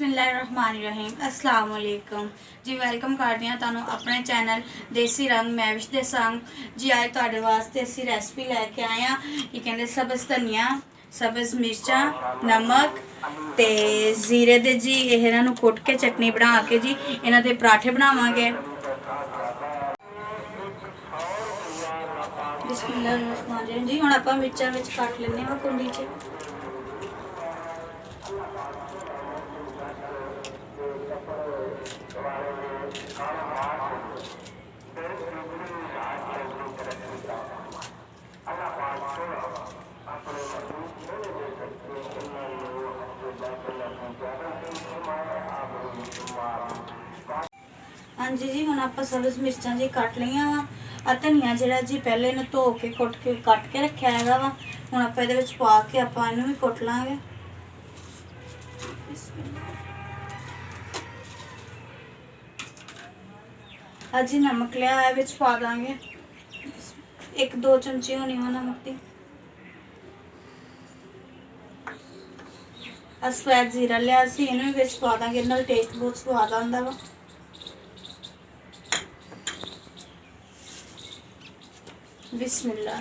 बिस्मिल्लाहिर्रहमानिर्रहीम अस्सलाम वालेकुम जी। वेलकम करते हैं तुहानू अपने चैनल देसी रंग मैविश दे संग जी। अज तुहाडे वास्ते असी रेसिपी लैके आए हैं कि कहते सब्ज़ धनिया, सब्ज़ मिर्चा, नमक ते जीरे दे जी इन्हां नू कुट के चटनी बना के जी इन्हां दे पराठे बनावांगे। बिस्मिल्लाहिर्रहमानिर्रहीम जी। हुण आपां मिर्चां विच कट लैंदे हां कुंडी च। हाँ जी जी। हुण आपां सब्ज़ मिर्चां जी कट लईआं वा। धनिया जिहड़ा जी पहले इहनूं धो के कुट के कट के रखिआ हैगा वा। हुण आपां इहदे विच पा के आपां इहनूं भी कुट लांगे। हाँ जी, नमक लिया है विच पा दांगे। 1-2 चमचे होनी वा नमक दी। सफेद जीरा लिया सी इहनूं भी विच पा दांगे। इहदे नाल टेस्ट बहुत स्वाद आंदा वा। बिस्मिल्लाह।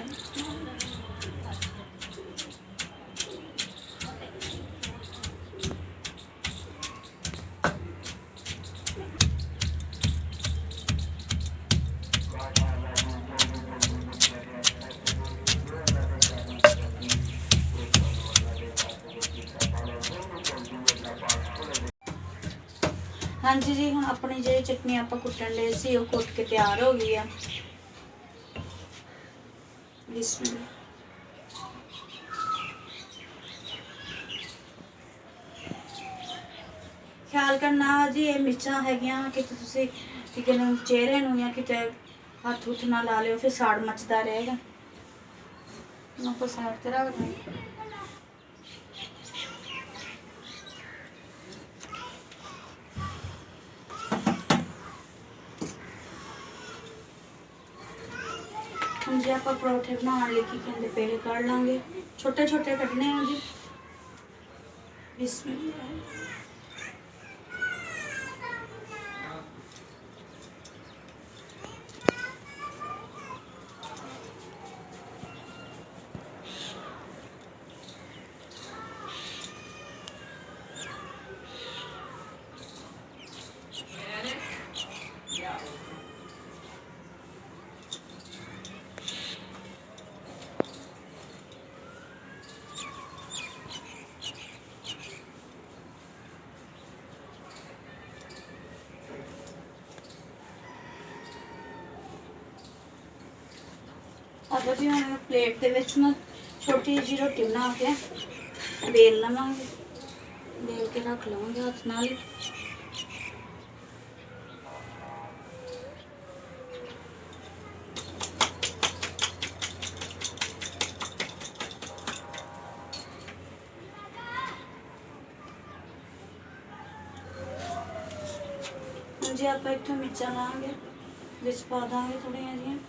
हाँ जी जी। हुण अपनी जी चटनी आप कुटन ले सी वो कुट के तैयार हो गई है। ख्याल करना जी ये मिर्चां हैगियां किते तुसीं ठीक है चेहरे नूं या किते हत्थ हुत्थ ना ला लिओ, फिर साड़ मचदा रहेगा। मैं साइड ते रख दूँगी। हम जी आप परोठे बनाने लगे कहते पेड़े कढ़ लाँगे। छोटे छोटे कटने हैं जी। बिस्मिल्लाह। अब जी हम प्लेट दे विच ना छोटी जी रोटी बना के बेल लवांगे। बेल के रख लवांगे हत्थ नाल ही। जी आप इतों मिर्चा लाँगे विच पा देंगे थोड़िया जी।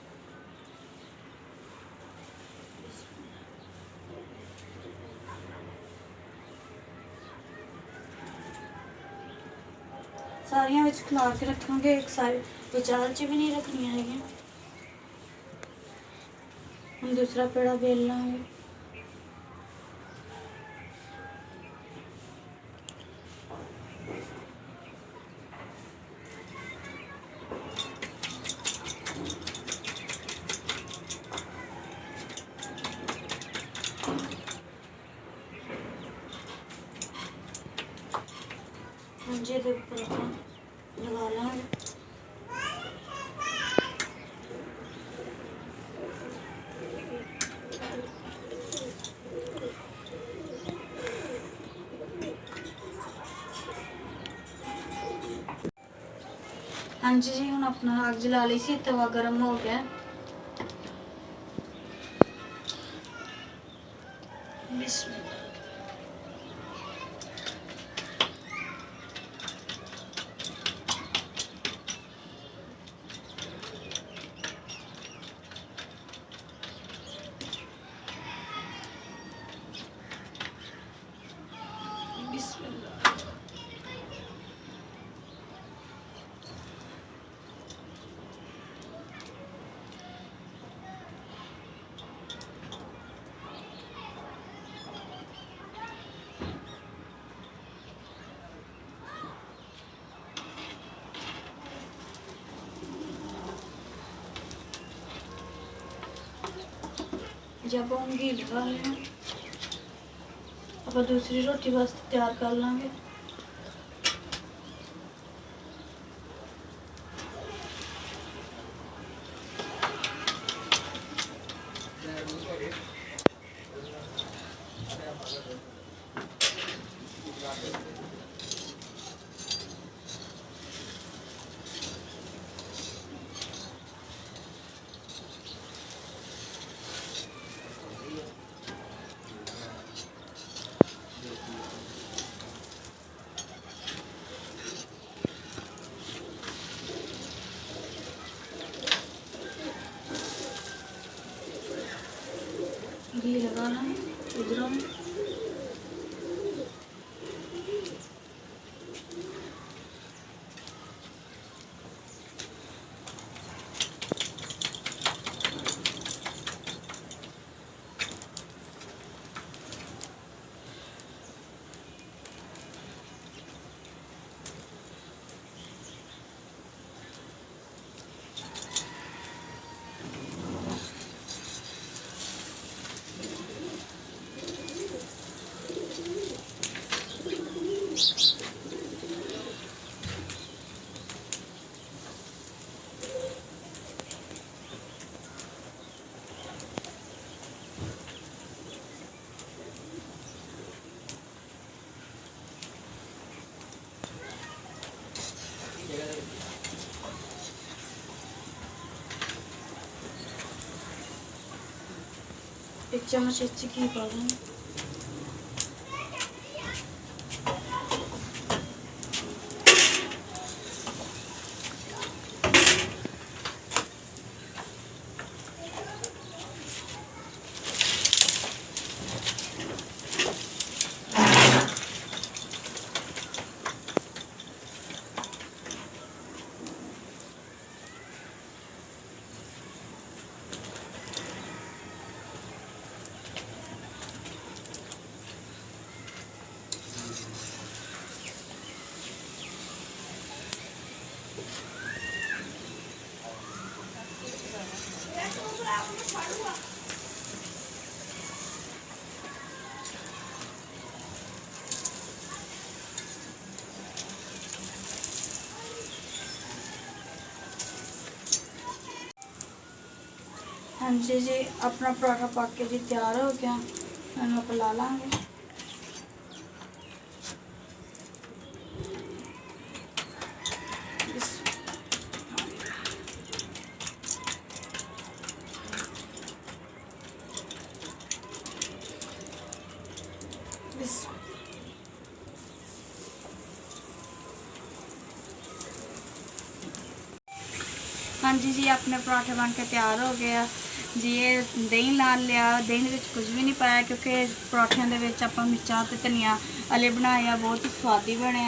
सारियां विच खिलार के रखांगे। एक साइड विचार च भी नहीं रखनियां हैगियां। हम दूसरा पेड़ा बेल लाँगे। जी के ऊपर लगा लेंगे। हाँ जी जी। हम अपना आग जला ली सी, तवा गर्म हो गया। बिस्मिल्लाह। बिस्मिल्लाह। जब हम घी लगा लें आप दूसरी रोटी वास्ते तैयार कर लेंगे। घी लगाना इधरों में। एक चम्मच अच्छी घी पा देंगे। हाँ जी जी, अपना पराठा पक के जी तैयार हो गया। हम ला लाँगे। हाँ जी जी, अपने पराठे बन के तैयार हो गया जी। ये दही नाल लिया, दही में कुछ भी नहीं पाया क्योंकि पराठियां दे विच आपां मिर्चां ते धनिया वाले बनाए, बहुत ही स्वादी बने।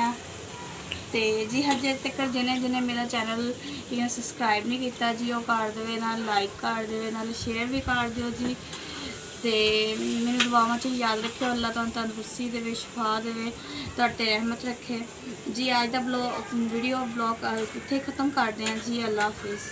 तो जी हजे तक जिन्हें जिन्हें मेरा चैनल इन्हें सबसक्राइब नहीं किया जी, वो कर देवे, नाल लाइक कर देवे, नाल शेयर भी कर दिओ जी। तो मैंने दुआवां च याद रखियो। अल्लाह तुहानू तंदुरुस्ती देवे, शिफा देवे, तुहाडे ते रहमत रखे जी। अज दा वीडियो ब्लॉग इत्थे ख़त्म करते हैं जी। अल्लाह हाफिज़।